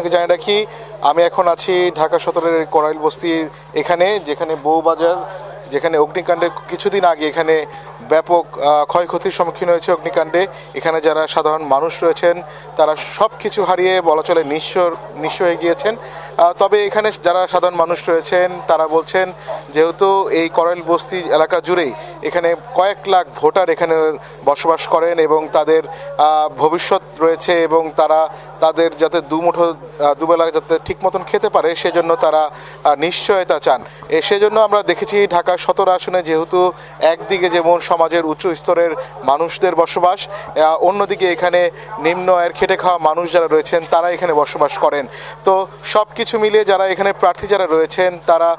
আপনাকে জানিয়ে রাখি আমি এখন আছি ঢাকা সদরের করাইল বস্তির এখানে, যেখানে বউবাজার, যেখানে অগ্নিকাণ্ডের কিছুদিন আগে এখানে ব্যাপক ক্ষয়ক্ষতির সম্মুখীন হয়েছে অগ্নিকাণ্ডে। এখানে যারা সাধারণ মানুষ রয়েছেন তারা সব কিছু হারিয়ে বলা চলে নিঃস্ব হয়ে গিয়েছেন। তবে এখানে যারা সাধারণ মানুষ রয়েছেন তারা বলছেন যেহেতু এই করাইল বস্তি এলাকা জুড়েই এখানে কয়েক লাখ ভোটার এখানে বসবাস করেন এবং তাদের ভবিষ্যৎ রয়েছে এবং তাদের যাতে দুবেলা যাতে ঠিক মতন খেতে পারে সেজন্য তারা নিশ্চয়তা চান। সেজন্য আমরা দেখেছি ঢাকা 17 আসনে যেহেতু একদিকে যেমন সমাজের উচ্চ স্তরের মানুষদের বসবাস, অন্যদিকে এখানে নিম্ন আয়ের খেটে খাওয়া মানুষ যারা রয়েছেন তারা এখানে বসবাস করেন। তো সব কিছু মিলিয়ে যারা এখানে প্রার্থী যারা রয়েছেন তারা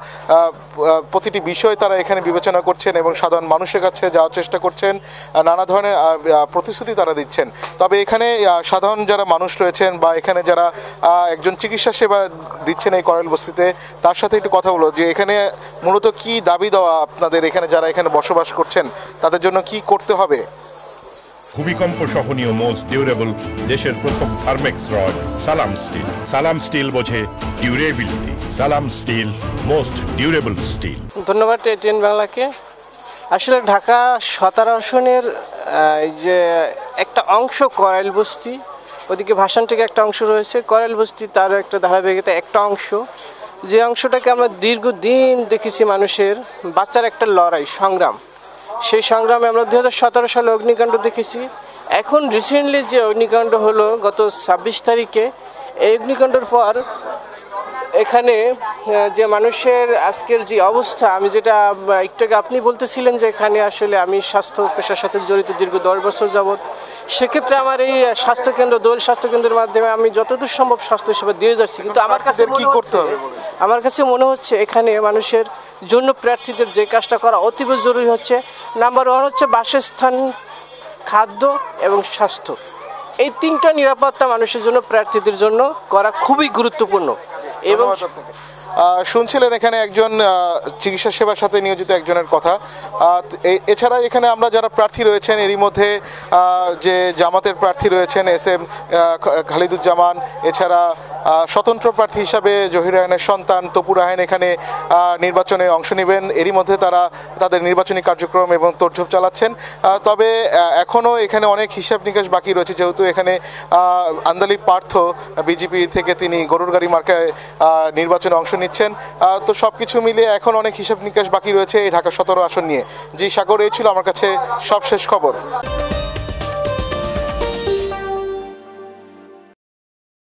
প্রতিটি বিষয় তারা এখানে বিবেচনা করছেন এবং সাধারণ মানুষের কাছে যাওয়ার চেষ্টা করছেন, নানা ধরনের প্রতিশ্রুতি তারা দিচ্ছেন। তবে এখানে সাধারণ যারা মানুষ রয়েছেন বা এখানে যারা একজন চিকিৎসা সেবা দিচ্ছেন এই করাইল বস্তিতে, তার সাথে একটু কথা বলো যে এখানে মূলত কি দাবি দেওয়া আপনাদের, এখানে যারা এখানে বসবাস করছেন তাদের জন্য কি করতে হবে? ভূমিকম্প সহনীয় মোস্ট ডিউরেবল দেশের প্রথম থার্মেক্স রড সালাম স্টিল। সালাম স্টিল বোঝে ডিউরেবিলিটি। সালাম স্টিল মোস্ট ডিউরেবল স্টিল। ধন্যবাদ এটিএন বাংলাকে। আসলে ঢাকা 17 আসনের যে একটা অংশ করাইল বস্তি, ওদিকে ভাসান থেকে একটা অংশ রয়েছে, করাইল বস্তি তারও একটা ধারাবাহিকতা একটা অংশ, যে অংশটাকে আমরা দীর্ঘদিন দেখেছি মানুষের বাচ্চার একটা লড়াই সংগ্রাম। সেই সংগ্রামে আমরা 2017 সালে অগ্নিকাণ্ড দেখেছি। এখন রিসেন্টলি যে অগ্নিকাণ্ড হলো গত 26 তারিখে, এই অগ্নিকাণ্ডের পর এখানে যে মানুষের আজকের যে অবস্থা, আমি যেটা একটু আগে আপনি বলতেছিলেন যে এখানে আসলে আমি স্বাস্থ্য পেশার সাথে জড়িত দীর্ঘ 10 বছর যাবৎ, সেক্ষেত্রে আমার এই স্বাস্থ্যকেন্দ্র দোল স্বাস্থ্যকেন্দ্রের মাধ্যমে আমি যতদূর সম্ভব স্বাস্থ্যসেবা দিয়ে যাচ্ছি। কিন্তু আমার কাছে মনে হচ্ছে এখানে মানুষের জন্য প্রার্থীদের যে কাজটা করা অতীব জরুরি হচ্ছে, নাম্বার 1 হচ্ছে বাসস্থান, খাদ্য এবং স্বাস্থ্য। এই 3টা নিরাপত্তা মানুষের জন্য, প্রার্থীদের জন্য করা খুবই গুরুত্বপূর্ণ। এবং শুনছিলেন এখানে একজন চিকিৎসা সেবার সাথে নিয়োজিত একজনের কথা। এছাড়া এখানে আমরা যারা প্রার্থী রয়েছেন এরই মধ্যে যে জামাতের প্রার্থী রয়েছেন SM খালিদুজ্জামান, এছাড়া স্বতন্ত্র প্রার্থী হিসাবে জহির রায়হানের সন্তান তপুর রায়হান এখানে নির্বাচনে অংশ নেবেন। এরই মধ্যে তারা তাদের নির্বাচনী কার্যক্রম এবং তোড়জোড় চালাচ্ছেন। তবে এখনও এখানে অনেক হিসাব নিকাশ বাকি রয়েছে, যেহেতু এখানে আন্দালি পার্থ বিজেপি থেকে তিনি গরুর গাড়ি মার্কায় নির্বাচনে অংশ নিচ্ছেন। তো সব কিছু মিলিয়ে এখন অনেক হিসাব নিকাশ বাকি রয়েছে এই ঢাকা 17 আসন নিয়ে। জি সাগর, এই ছিল আমার কাছে সবশেষ খবর।